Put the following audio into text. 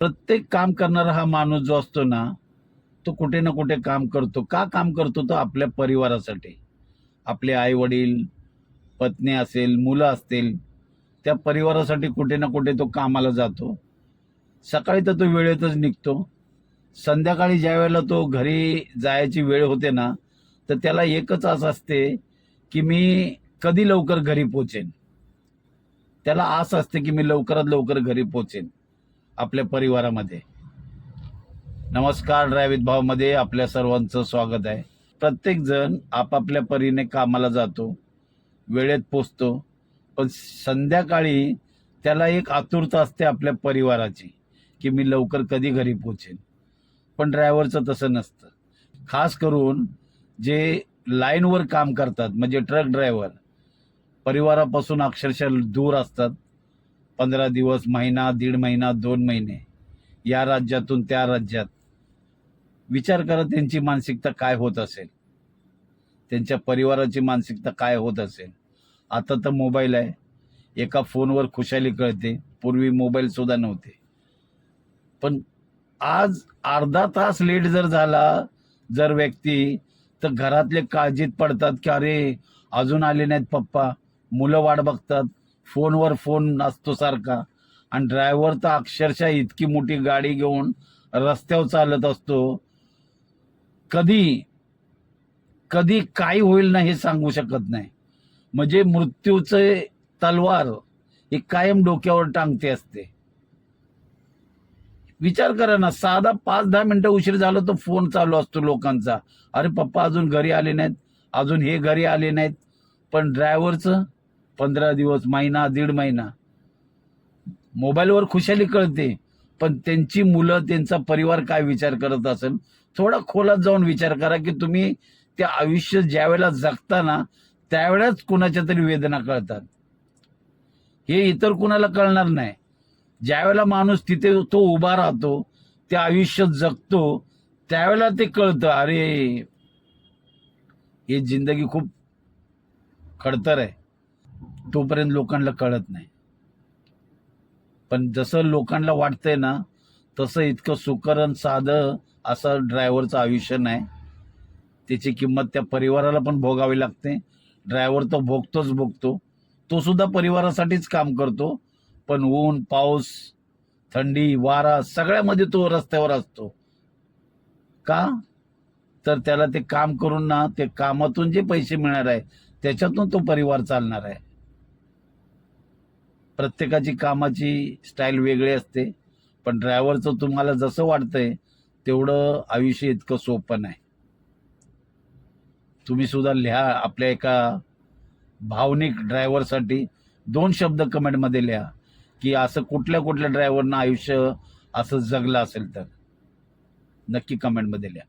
प्रत्येक काम करणारा हा माणूस जो असतो ना, तो कुठे ना कुठे काम करतो. का काम करतो? तो आपल्या परिवारासाठी. आपले आई वडील, पत्नी असेल, मुलं असतील, त्या परिवारासाठी कुठे ना कुठे तो कामाला जातो. सकाळी तर तो वेळेतच निघतो. संध्याकाळी ज्या वेळेला तो घरी जायची वेळ होते ना, तर त्याला एकच आस असते की मी कधी लवकर घरी पोहोचेन. त्याला आस असते की मी लवकरात लवकर घरी पोहोचेन आपल्या परिवारामध्ये. नमस्कार, ड्रायव्हित भावमध्ये आपल्या सर्वांचं स्वागत आहे. प्रत्येक जण आपापल्या परीने कामाला जातो, वेळेत पोचतो, पण संध्याकाळी त्याला एक आतुरता असते आपल्या परिवाराची की मी लवकर कधी घरी पोहोचेन. पण ड्रायव्हरचं तसं नसतं. खास करून जे लाईनवर काम करतात म्हणजे ट्रक ड्रायव्हर परिवारापासून अक्षरशः दूर असतात. 15 दिवस, महिना, दीड महिना, 2 महिने या राज्यातून त्या राज्यात. विचार करा त्यांची मानसिकता काय होत असेल, त्यांच्या परिवाराची मानसिकता काय होत असेल. आता तर मोबाईल आहे, एका फोनवर खुशाली कळते. पूर्वी मोबाईल सुद्धा नव्हते. पण आज अर्धा तास लेट जर झाला जर व्यक्ती, तर घरातले काळजीत पडतात की अरे अजून आले नाहीत पप्पा. मुलं वाट बघतात, फोनवर फोन असतो सारखा. आणि ड्रायव्हर तर अक्षरशः इतकी मोठी गाडी घेऊन रस्त्यावर चालत असतो. कधी कधी काय होईल ना हे सांगू शकत नाही. म्हणजे मृत्यूचे तलवार ही कायम डोक्यावर टांगते असते. विचार करा ना, साधा 5-10 मिनिटं उशीर झालं तर फोन चालू असतो लोकांचा. अरे पप्पा अजून घरी आले नाहीत, अजून हे घरी आले नाहीत. पण ड्रायव्हरचं 15 दिवस, महिना, दीड महिना मोबाईलवर खुशाली कळते. पण त्यांची मुलं, त्यांचा परिवार काय विचार करत असेल. थोडा खोलात जाऊन विचार करा की तुम्ही त्या आयुष्य ज्या वेळेला जगताना त्यावेळेस कुणाच्या तरी वेदना कळतात. हे इतर कुणाला कळणार नाही. ज्यावेळेला माणूस तिथे तो उभा राहतो, ते आयुष्य जगतो, त्यावेळेला ते कळतं अरे ही जिंदगी खूप खडतर आहे. तोपर्यंत लोकांना कळत नाही. पण जसं लोकांना वाटतंय ना, तसं इतकं सुकरण साधं असं ड्रायव्हरचं आयुष्य नाही. त्याची किंमत त्या परिवाराला पण भोगावी लागते. ड्रायव्हर तो भोगतो. तो सुद्धा परिवारासाठीच काम करतो. पण ऊन, पाऊस, थंडी, वारा सगळ्यामध्ये तो रस्त्यावर असतो. का? तर त्याला ते काम करून ना, ते कामातून जे पैसे मिळणार आहे त्याच्यातून तो परिवार चालणार आहे. प्रत्येकाची कामाची स्टाईल वेगळी असते. पण ड्रायव्हरचं तुम्हाला जसं वाटतंय तेवढं आयुष्य इतकं सोपं नाही. तुम्ही सुद्धा लिहा आपल्या एका भावनिक ड्रायव्हरसाठी 2 शब्द कमेंटमध्ये लिहा की असं कुठल्या कुठल्या ड्रायव्हरनं आयुष्य असं जगलं असेल तर नक्की कमेंटमध्ये लिहा.